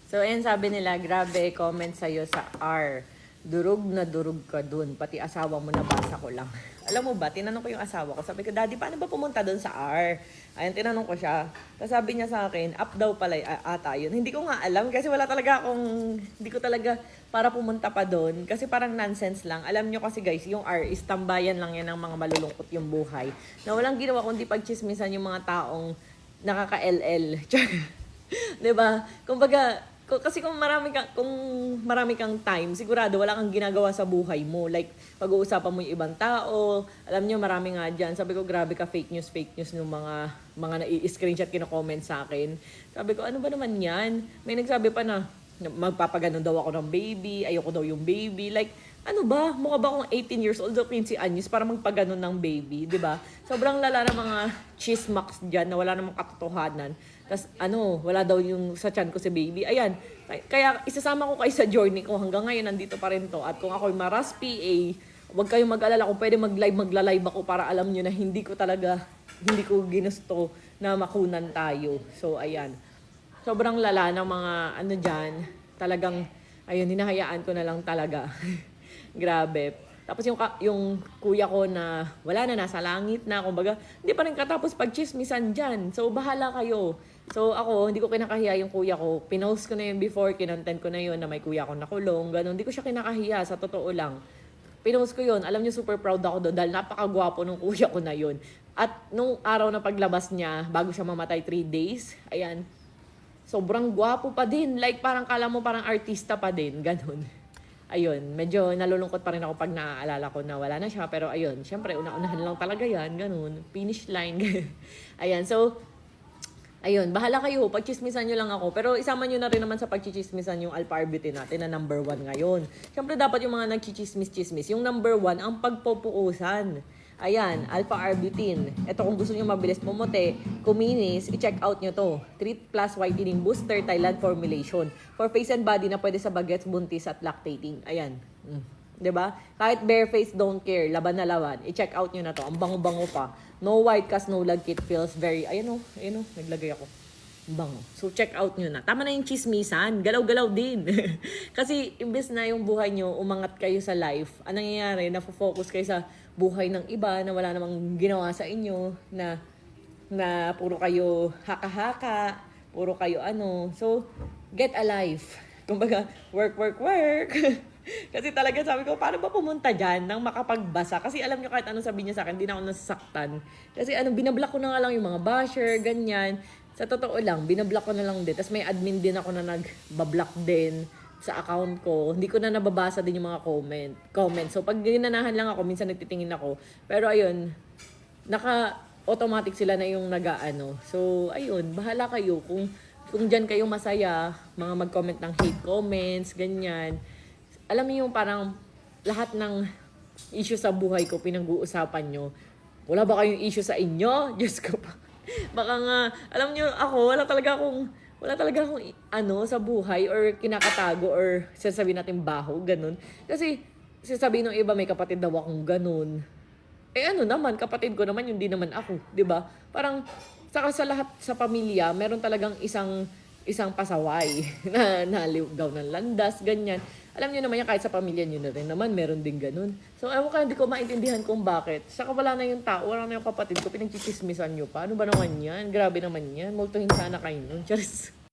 So, ayan sabi nila, grabe, comment sa'yo sa R. Durog na durog ka dun. Pati asawa mo nabasa ko lang. Alam mo ba, tinanong ko yung asawa ko. Sabi ko, Daddy, paano ba pumunta dun sa R? Ayan, tinanong ko siya. Tapos sabi niya sa akin, up daw pala ata yun. Hindi ko nga alam kasi wala talaga akong, hindi ko talaga para pumunta pa dun. Kasi parang nonsense lang. Alam nyo kasi guys, yung R is tambayan lang yan ng mga malulungkot yung buhay. Na walang ginawa kundi pagchismisan yung mga taong nakaka-LL. 'Di ba? Kumbaga, kasi kung marami kang time, sigurado wala kang ginagawa sa buhay mo. Like, pag-uusapan mo yung ibang tao. Alam niyo, marami nga diyan. Sabi ko, grabe ka fake news ng mga nai-screenshot kino-comment sa akin. Sabi ko, ano ba naman 'yan? May nagsabi pa na magpapaganon daw ako ng baby, ayoko daw yung baby. Like, ano ba? Mukha ba akong 18 years old o 15 anyos para magpaganon ng baby, 'di ba? Sobrang lala ng mga chismax diyan na wala namang katotohanan. Tapos wala daw yung sa tiyan ko si baby. Ayan, kaya isasama ko kayo sa journey ko. Hanggang ngayon, nandito pa rin to. At kung ako'y Maras PA, huwag kayong mag-alala. Kung pwede magla-live ako para alam nyo na hindi ko ginusto na makunan tayo. So, ayan. Sobrang lala ng mga dyan. Talagang, ayun, hinahayaan ko na lang talaga. Grabe. Tapos yung kuya ko na wala na, nasa langit na, kumbaga, hindi pa rin katapos pagchismisan dyan. So, bahala kayo. So, ako, hindi ko kinakahiya yung kuya ko. Pinost ko na yun before, kinontent ko na yun na may kuya ko nakulong, ganun. Hindi ko siya kinakahiya, sa totoo lang. Pinost ko yun. Alam niyo, super proud ako doon dahil napakagwapo nung kuya ko na yun. At nung araw na paglabas niya, bago siya mamatay 3 days, ayan, sobrang gwapo pa din. Like, parang kala mo parang artista pa din, ganun. Ayun, medyo nalulungkot pa rin ako pag naaalala ko na wala na siya. Pero ayun, syempre, una-unahan lang talaga yan. Ganun, finish line. Ayan, so, ayun, bahala kayo. Pagchismisan nyo lang ako. Pero isama nyo na rin naman sa pagchichismisan yung alpha-arbutin natin na number 1 ngayon. Syempre, dapat yung mga nagchichismis-chismis. Yung number 1, ang pagpupuusan. Ayan, alpha-arbutin. Ito kung gusto nyo mabilis pumuti, kuminis, i-check out nyo to. Treat Plus Whitening Booster Thailand Formulation. For face and body na pwede sa bagets, buntis at lactating. Ayan. 'Di ba? Kahit bare face, don't care. Laban na laban. I-check out nyo na to. Ang bango-bango pa. No white cast, no lag kit. Feels very, ayun o, naglagay ako. Bango. So, check out nyo na. Tama na yung chismisan. Galaw-galaw din. Kasi, imbes na yung buhay nyo, umangat kayo sa life, anong nangyayari, nafo-focus kayo sa buhay ng iba na wala namang ginawa sa inyo, na puro kayo haka-haka, puro kayo So, get a life. Kumbaga, work. Kasi talaga sabi ko, paano ba pumunta dyan nang makapagbasa? Kasi alam nyo, kahit anong sabi niya sa akin, hindi na ako nasasaktan. Kasi binablock ko na nga lang yung mga basher, ganyan. Sa totoo lang, binablock ko na lang din. Tapos may admin din ako na nagbablock din sa account ko. Hindi ko na nababasa din yung mga comment. So, pag ginanahan lang ako, minsan nagtitingin ako. Pero ayun, automatic sila na yung nag-aano. So, ayun, bahala kayo. Kung dyan kayo masaya, mga mag-comment ng hate comments, ganyan. Alam niyo yung parang lahat ng issue sa buhay ko, pinag-uusapan nyo. Wala ba kayong issue sa inyo? Diyos ko pa. Baka nga, alam niyo ako, wala talaga akong sa buhay or kinakatago or sasabihin natin baho, ganun. Kasi sasabihin ng iba may kapatid daw akong ganun. Naman, kapatid ko naman, yun din naman ako, 'di ba? Parang saka sa lahat sa pamilya, meron talagang isang pasaway na naligaw ng landas, ganyan. Alam niyo naman yan, kahit sa pamilya niyo na rin naman, meron din ganun. So, ewan ka, hindi ko maintindihan kung bakit. Saka wala na yung tao, wala na yung kapatid ko, pinagchichismisan niyo pa. Ano ba naman yan? Grabe naman yan. Multuhin sana kayo nun. Charis.